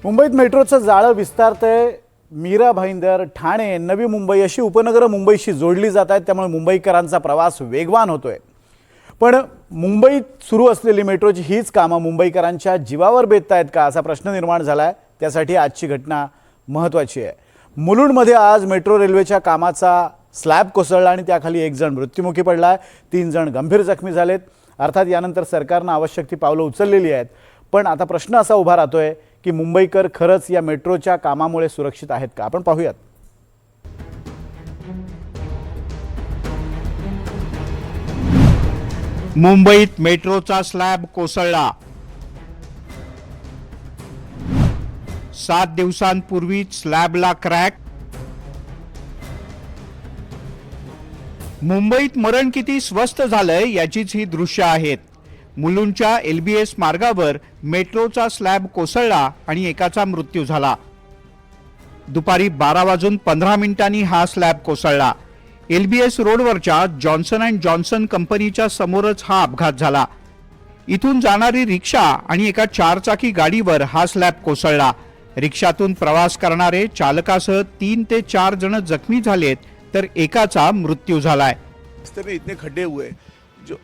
मुंबईत मेट्रोचं जाळं विस्तारतंय। मीरा भाईंदर, ठाणे, नवी मुंबई अशी उपनगरं मुंबईशी जोडली जात आहेत, त्यामुळे मुंबईकरांचा प्रवास वेगवान होतोय। पण मुंबईत सुरू असलेली मेट्रोची हीच कामं मुंबईकरांच्या जीवावर बेततायत का, असा प्रश्न निर्माण झालाय। त्यासाठी आजची घटना महत्त्वाची आहे। मुलुंडमध्ये आज मेट्रो रेल्वेच्या कामाचा स्लॅब कोसळला आणि त्याखाली एक जण मृत्युमुखी पडलाय, 3 जण गंभीर जखमी झालेत। अर्थात यानंतर सरकारने आवश्यक ती पावलं उचललेली आहेत, पण आता प्रश्न असा उभा राहतोय की मुंबईकर खरंच या मेट्रोच्या कामामुळे सुरक्षित आहेत का? आपण पाहूयात। मुंबईत मेट्रोचा स्लॅब कोसळला। 7 दिवसांपूर्वी स्लॅबला क्रॅक। मुंबईत मरण किती स्वस्त झालंय याचीच ही दृश्य आहेत। मुलुंडच्या LBS मार्गावर मेट्रोचा स्लॅब कोसळला आणि एकाचा मृत्यू झाला। दुपारी 12:15 हा स्लॅब कोसळला। LBS रोडवरच्या जॉन्सन अँड जॉन्सन कंपनीच्या समोरच हा अपघात झाला। इथून जाणारी रिक्षा आणि एका 4 चाकी गाडीवर हा स्लॅब कोसळला। रिक्षातून प्रवास करणारे चालकासह 3 ते 4 जण जखमी झालेत, तर एकाचा मृत्यू झालाय। रास्ते में इतने खड्डे हुए, जो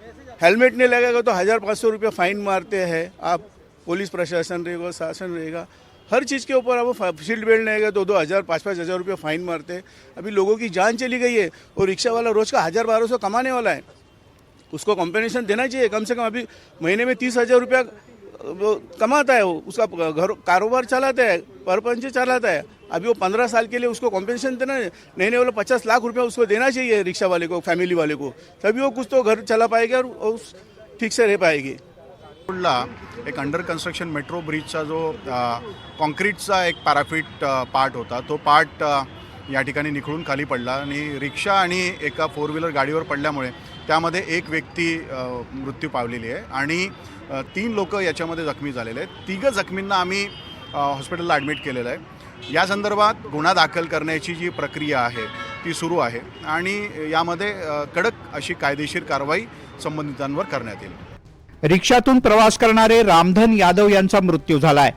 हेलमेट नहीं लगेगा तो 1500 रुपया फाइन मारते हैं। आप पुलिस प्रशासन रहेगा, शासन रहेगा, हर चीज़ के ऊपर आप सीट बेल्ट नहीं है तो 2000 5-5 हज़ार रुपया फाइन मारते हैं। अभी लोगों की जान चली गई है और रिक्शा वाला रोज़ का 1000-1200 कमाने वाला है, उसको कॉम्पेंसेशन देना चाहिए कम से कम। अभी महीने में 30,000 रुपया वो कमाता है, वो उसका घर कारोबार चलाता है, परपंच चलाता है। अभी वो 15 साल के लिए उसको कॉम्पेंसेशन देना नहीं वाला 50 लाख रुपया उसको देना चाहिए रिक्शा वाले को, फैमिली वाले को, तभी वो कुछ तो घर चला पाएगा और ठीक से रह पाएगी। एक अंडर कंस्ट्रक्शन मेट्रो ब्रिजचा जो कॉन्क्रीटचा एक पॅराफिट पार्ट होता, तो पार्ट या ठिकाणी निखळून खाली पडला आणि रिक्षा आणि एका 4 व्हीलर गाडीवर पडल्यामुळे त्यामध्ये एक व्यक्ती मृत्यू पावलेली आहे आणि 3 लोक याच्यामध्ये जखमी झालेले आहेत। 3 जखमींना आम्ही हॉस्पिटलला ॲडमिट केलेलं आहे। या संदर्भात गुन्हा दाखल करण्याची जी प्रक्रिया आहे ती सुरू आहे आणि यामध्ये कडक अशी कायदेशीर कारवाई संबंधितांवर करण्यात येईल। रिक्षातून प्रवास करणारे रामधन यादव यांचा मृत्यू झालाय,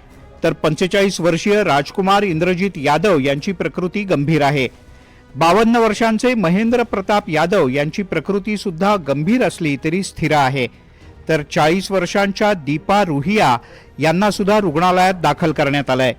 तर 45 वर्षीय राजकुमार इंद्रजित यादव यांची प्रकृती गंभीर आहे। 52 वर्षांचे महेंद्र प्रताप यादव यांची प्रकृती सुद्धा गंभीर असली तरी स्थिर आहे, तर 40 वर्षांच्या दीपा रुहिया यांना सुद्धा रुग्णालयात दाखल करण्यात आलंय।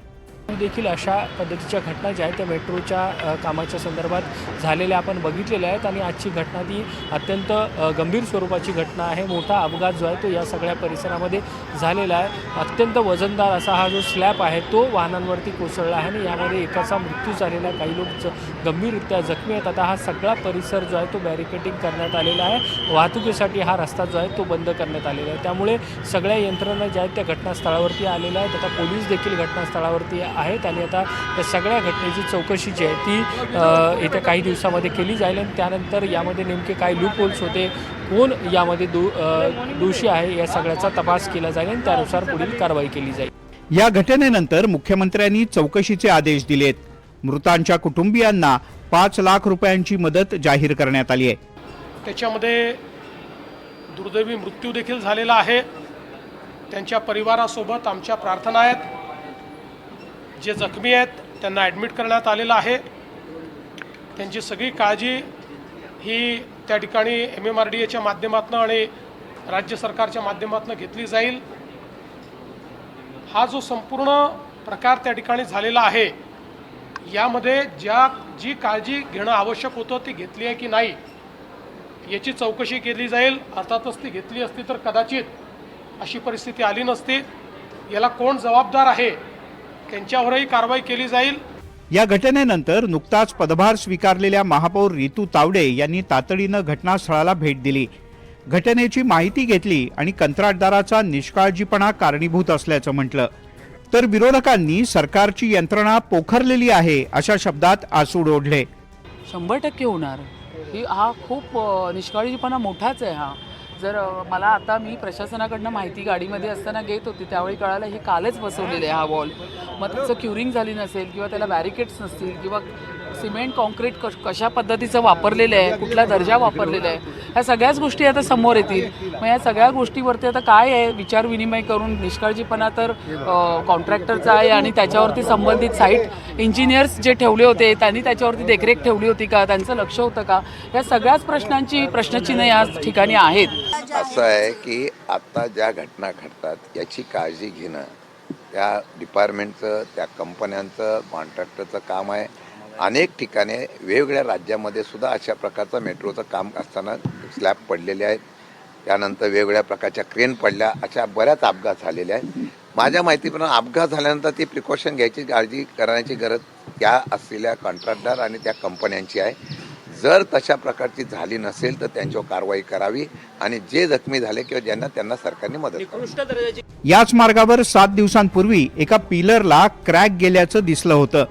देखील अशा पद्धतीच्या घटना ज्या आहेत त्या मेट्रोच्या कामाच्या संदर्भात झालेल्या आपण बघितलेल्या आहेत आणि आजची घटना ती अत्यंत गंभीर स्वरूपाची घटना आहे। मोठा अपघात जो आहे तो या सगळ्या परिसरामध्ये झालेला आहे। अत्यंत वजनदार असा हा जो स्लॅब आहे तो वाहनांवरती कोसळला आहे आणि यामध्ये एकाचा मृत्यू झालेला आहे, काही लोक गंभीररित्या जखमी आहेत। आता हा सगळा परिसर जो आहे तो बॅरिकेडिंग करण्यात आलेला आहे, वाहतुकीसाठी हा रस्ता जो आहे तो बंद करण्यात आलेला आहे। त्यामुळे सगळ्या यंत्रणा ज्या आहेत त्या घटनास्थळावरती आलेल्या आहेत। आता पोलीस देखील घटनास्थळावरती आहेत आणि आता या सगळ्या घटनेची चौकशी जी आहे ती येत्या काही दिवसामध्ये केली जाईल आणि त्यानंतर यामध्ये नेमके काय लूप होल्स होते, कोण यामध्ये दोषी आहे, या सगळ्याचा तपास केला जाईल आणि त्यानुसार पुढील कारवाई केली जाईल। या घटनेनंतर मुख्यमंत्र्यांनी चौकशीचे आदेश दिलेत। मृतांच्या कुटुंबियांना 5 लाख रुपयांची मदत जाहीर करण्यात आली आहे। त्याच्यामध्ये दुर्दैवी मृत्यू देखील झालेला आहे। त्यांच्या परिवारासोबत आमच्या प्रार्थना आहेत। जे जखमी आहेत त्यांना ॲडमिट करण्यात आलेलं आहे। त्यांची सगळी काळजी ही त्या ठिकाणी MMRDAच्या माध्यमातून आणि राज्य सरकारच्या माध्यमातून घेतली जाईल। हा जो संपूर्ण प्रकार त्या ठिकाणी झालेला आहे यामध्ये जी काळजी घेणं आवश्यक होतं ती घेतली आहे की नाही याची चौकशी केली जाईल। अर्थातच ती घेतली असती तर कदाचित अशी परिस्थिती आली नसती। याला कोण जबाबदार आहे त्यांच्यावरही कारवाई केली जाईल। या घटनेनंतर नुकताच पदभार स्वीकारलेल्या महापौर रितू तावडे यांनी तातडीनं घटनास्थळाला भेट दिली, घटनेची माहिती घेतली आणि कंत्राटदाराचा निष्काळजीपणा कारणीभूत असल्याचं म्हटलं, तर विरोधकांनी सरकारची यंत्रणा पोखरलेली आहे अशा शब्दात आसूड ओढले। 100% होणार। हा खूप निष्काळजीपणा मोठाच आहे। हा जर मला आता मी प्रशासनाकडनं माहिती गाडीमध्ये असताना घेत होती त्यावेळी कळालं हे कालच बसवलेलं आहे हा वॉल, मग त्याचं क्युरिंग झाली नसेल किंवा त्याला बॅरिकेड्स नसतील किंवा सिमेंट कॉन्क्रीट कशा पद्धतीचं वापरलेलं आहे, कुठला दर्जा वापरलेला आहे, ह्या सगळ्याच गोष्टी आता समोर येतील. मग या सगळ्या गोष्टीवरती आता काय आहे विचार विनिमय करून, निष्काळजीपणा तर कॉन्ट्रॅक्टरचा आहे आणि त्याच्यावरती संबंधित साईट इंजिनियर्स जे ठेवले होते त्यांनी त्याच्यावरती देखरेख ठेवली होती का, त्यांचं लक्ष होतं का, या सगळ्याच प्रश्नचिन्ह या ठिकाणी आहेत. असं आहे की आता ज्या घटना घडतात याची काळजी घेणं त्या डिपार्टमेंटचं, त्या कंपन्यांचं, कॉन्ट्रॅक्टरचं काम आहे. अनेक ठिकाणी वेगवेगळ्या राज्यामध्ये सुद्धा अशा प्रकारचं मेट्रोचं काम असताना स्लॅब पडलेले आहेत, त्यानंतर वेगवेगळ्या प्रकारच्या क्रेन पडल्या, अशा बऱ्याच अपघात झालेले आहेत. माझ्या माहितीप्रमाणे अपघात झाल्यानंतर ती प्रिकॉशन घ्यायची, काळजी करण्याची गरज त्या असलेल्या कॉन्ट्रॅक्टर आणि त्या कंपन्यांची आहे. जर तशा प्रकारची झाली नसेल तर त्यांच्यावर कारवाई करावी आणि जे जखमी झाले किंवा ज्यांना त्यांना सरकारने मदत करावी. याच मार्गावर 7 दिवसांपूर्वी एका पिलरला क्रॅक गेल्याचं दिसलं होतं.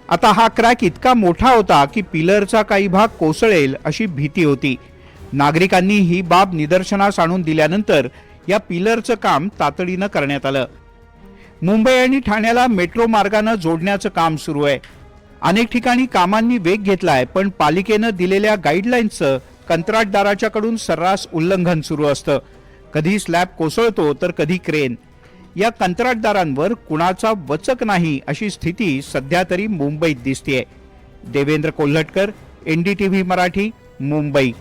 आता हा क्रॅक इतका मोठा होता की पिलरचा काही भाग कोसळेल अशी भीती होती. नागरिकांनी ही बाब निदर्शनास आणून दिल्यानंतर या पिलरचं काम तातडीनं करण्यात आलं. मुंबई आणि ठाण्याला मेट्रो मार्गानं जोडण्याचं काम सुरू आहे. अनेक ठिकाणी कामांनी वेग घेतलाय, पण पालिकेनं दिलेल्या गाईडलाईन्सचं कंत्राटदाराच्याकडून सर्रास उल्लंघन सुरू असतं. कधी स्लॅब कोसळतो तर कधी क्रेन. या कंत्राटदारांवर कुणाचा वचक नाही अशी स्थिती सध्या तरी मुंबईत दिसतेय. देवेंद्र कोल्हटकर, NDTV मराठी, मुंबई.